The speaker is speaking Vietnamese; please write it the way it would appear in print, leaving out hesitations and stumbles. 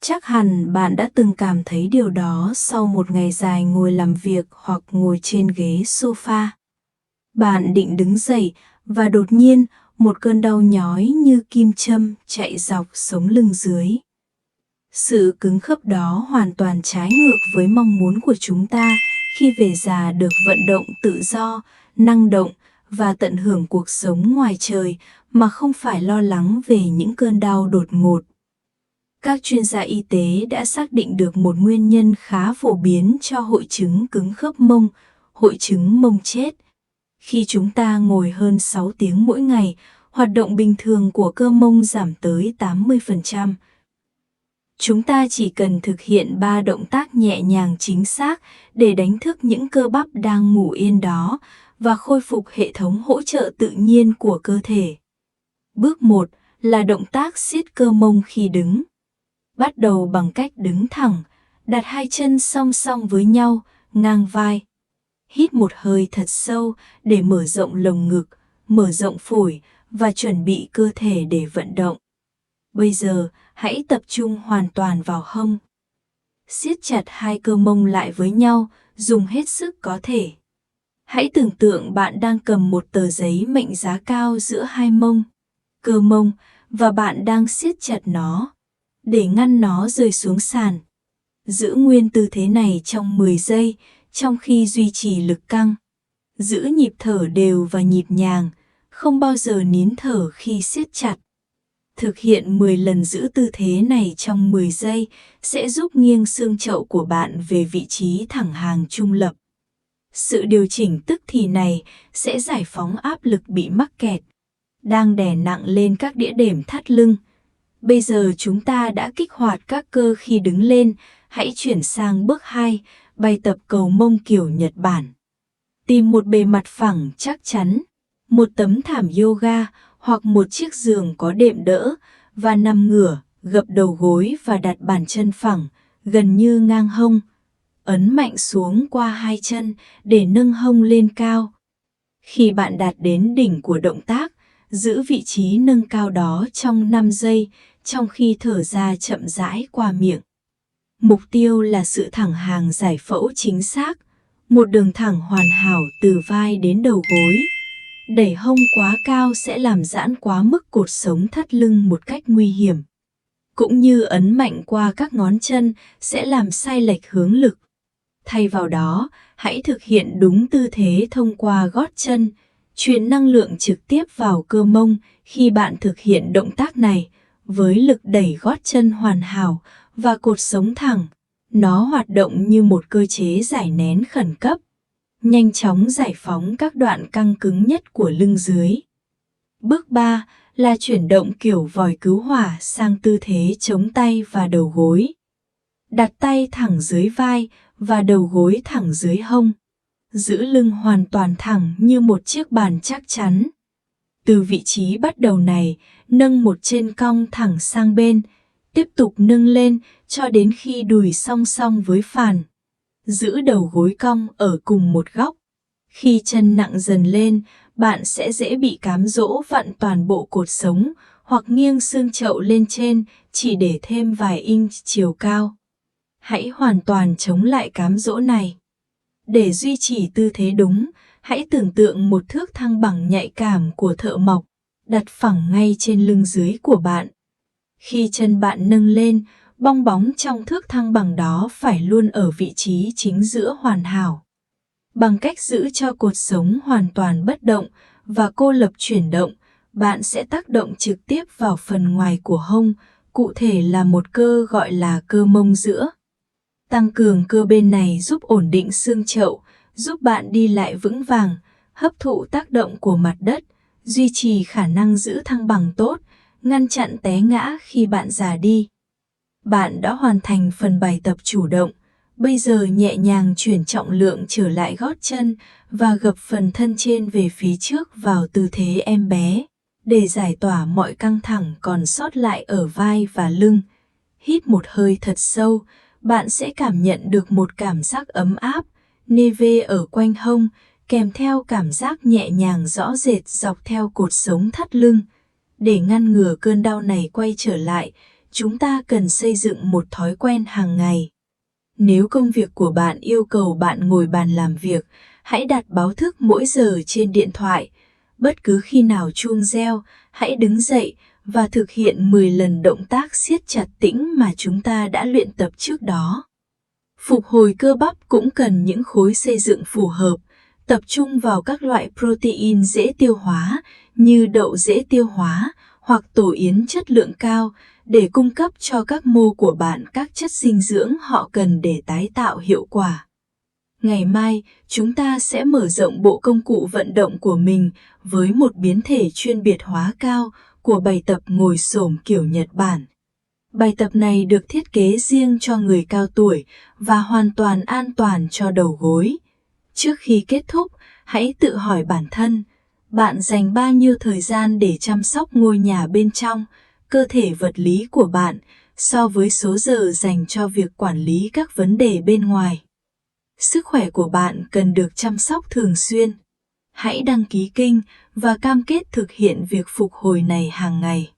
Chắc hẳn bạn đã từng cảm thấy điều đó sau một ngày dài ngồi làm việc hoặc ngồi trên ghế sofa. Bạn định đứng dậy và đột nhiên một cơn đau nhói như kim châm chạy dọc sống lưng dưới. Sự cứng khớp đó hoàn toàn trái ngược với mong muốn của chúng ta khi về già được vận động tự do, năng động và tận hưởng cuộc sống ngoài trời mà không phải lo lắng về những cơn đau đột ngột. Các chuyên gia y tế đã xác định được một nguyên nhân khá phổ biến cho hội chứng cứng khớp mông, hội chứng mông chết. Khi chúng ta ngồi hơn 6 tiếng mỗi ngày, hoạt động bình thường của cơ mông giảm tới 80%. Chúng ta chỉ cần thực hiện 3 động tác nhẹ nhàng chính xác để đánh thức những cơ bắp đang ngủ yên đó và khôi phục hệ thống hỗ trợ tự nhiên của cơ thể. Bước 1 là động tác siết cơ mông khi đứng. Bắt đầu bằng cách đứng thẳng, đặt hai chân song song với nhau, ngang vai. Hít một hơi thật sâu để mở rộng lồng ngực, mở rộng phổi và chuẩn bị cơ thể để vận động. Bây giờ, hãy tập trung hoàn toàn vào hông. Siết chặt hai cơ mông lại với nhau, dùng hết sức có thể. Hãy tưởng tượng bạn đang cầm một tờ giấy mệnh giá cao giữa hai mông, cơ mông, và bạn đang siết chặt nó để ngăn nó rơi xuống sàn. Giữ nguyên tư thế này trong 10 giây, trong khi duy trì lực căng. Giữ nhịp thở đều và nhịp nhàng, không bao giờ nín thở khi siết chặt. Thực hiện 10 lần giữ tư thế này trong 10 giây sẽ giúp nghiêng xương chậu của bạn về vị trí thẳng hàng trung lập. Sự điều chỉnh tức thì này sẽ giải phóng áp lực bị mắc kẹt, đang đè nặng lên các đĩa đệm thắt lưng. Bây giờ chúng ta đã kích hoạt các cơ khi đứng lên, hãy chuyển sang bước 2, bài tập cầu mông kiểu Nhật Bản. Tìm một bề mặt phẳng chắc chắn, một tấm thảm yoga hoặc một chiếc giường có đệm đỡ và nằm ngửa, gập đầu gối và đặt bàn chân phẳng, gần như ngang hông. Ấn mạnh xuống qua hai chân để nâng hông lên cao. Khi bạn đạt đến đỉnh của động tác, giữ vị trí nâng cao đó trong 5 giây, trong khi thở ra chậm rãi qua miệng. Mục tiêu là sự thẳng hàng giải phẫu chính xác, một đường thẳng hoàn hảo từ vai đến đầu gối. Đẩy hông quá cao sẽ làm giãn quá mức cột sống thắt lưng một cách nguy hiểm. Cũng như ấn mạnh qua các ngón chân sẽ làm sai lệch hướng lực. Thay vào đó, hãy thực hiện đúng tư thế thông qua gót chân, truyền năng lượng trực tiếp vào cơ mông khi bạn thực hiện động tác này. Với lực đẩy gót chân hoàn hảo và cột sống thẳng, nó hoạt động như một cơ chế giải nén khẩn cấp, nhanh chóng giải phóng các đoạn căng cứng nhất của lưng dưới. Bước 3 là chuyển động kiểu vòi cứu hỏa sang tư thế chống tay và đầu gối. Đặt tay thẳng dưới vai và đầu gối thẳng dưới hông. Giữ lưng hoàn toàn thẳng như một chiếc bàn chắc chắn. Từ vị trí bắt đầu này, nâng một chân cong thẳng sang bên, tiếp tục nâng lên cho đến khi đùi song song với phản. Giữ đầu gối cong ở cùng một góc. Khi chân nặng dần lên, bạn sẽ dễ bị cám dỗ vặn toàn bộ cột sống hoặc nghiêng xương chậu lên trên chỉ để thêm vài inch chiều cao. Hãy hoàn toàn chống lại cám dỗ này. Để duy trì tư thế đúng, hãy tưởng tượng một thước thăng bằng nhạy cảm của thợ mộc, đặt phẳng ngay trên lưng dưới của bạn. Khi chân bạn nâng lên, bong bóng trong thước thăng bằng đó phải luôn ở vị trí chính giữa hoàn hảo. Bằng cách giữ cho cột sống hoàn toàn bất động và cô lập chuyển động, bạn sẽ tác động trực tiếp vào phần ngoài của hông, cụ thể là một cơ gọi là cơ mông giữa. Tăng cường cơ bên này giúp ổn định xương chậu, giúp bạn đi lại vững vàng, hấp thụ tác động của mặt đất, duy trì khả năng giữ thăng bằng tốt, ngăn chặn té ngã khi bạn già đi. Bạn đã hoàn thành phần bài tập chủ động, bây giờ nhẹ nhàng chuyển trọng lượng trở lại gót chân và gập phần thân trên về phía trước vào tư thế em bé, để giải tỏa mọi căng thẳng còn sót lại ở vai và lưng. Hít một hơi thật sâu, bạn sẽ cảm nhận được một cảm giác ấm áp, neve ở quanh hông, kèm theo cảm giác nhẹ nhàng rõ rệt dọc theo cột sống thắt lưng. Để ngăn ngừa cơn đau này quay trở lại, chúng ta cần xây dựng một thói quen hàng ngày. Nếu công việc của bạn yêu cầu bạn ngồi bàn làm việc, hãy đặt báo thức mỗi giờ trên điện thoại. Bất cứ khi nào chuông reo, hãy đứng dậy và thực hiện 10 lần động tác siết chặt tĩnh mà chúng ta đã luyện tập trước đó. Phục hồi cơ bắp cũng cần những khối xây dựng phù hợp, tập trung vào các loại protein dễ tiêu hóa như đậu dễ tiêu hóa hoặc tổ yến chất lượng cao để cung cấp cho các mô của bạn các chất dinh dưỡng họ cần để tái tạo hiệu quả. Ngày mai, chúng ta sẽ mở rộng bộ công cụ vận động của mình với một biến thể chuyên biệt hóa cao của bài tập ngồi xổm kiểu Nhật Bản. Bài tập này được thiết kế riêng cho người cao tuổi và hoàn toàn an toàn cho đầu gối. Trước khi kết thúc, hãy tự hỏi bản thân, bạn dành bao nhiêu thời gian để chăm sóc ngôi nhà bên trong, cơ thể vật lý của bạn, so với số giờ dành cho việc quản lý các vấn đề bên ngoài. Sức khỏe của bạn cần được chăm sóc thường xuyên. Hãy đăng ký kênh và cam kết thực hiện việc phục hồi này hàng ngày.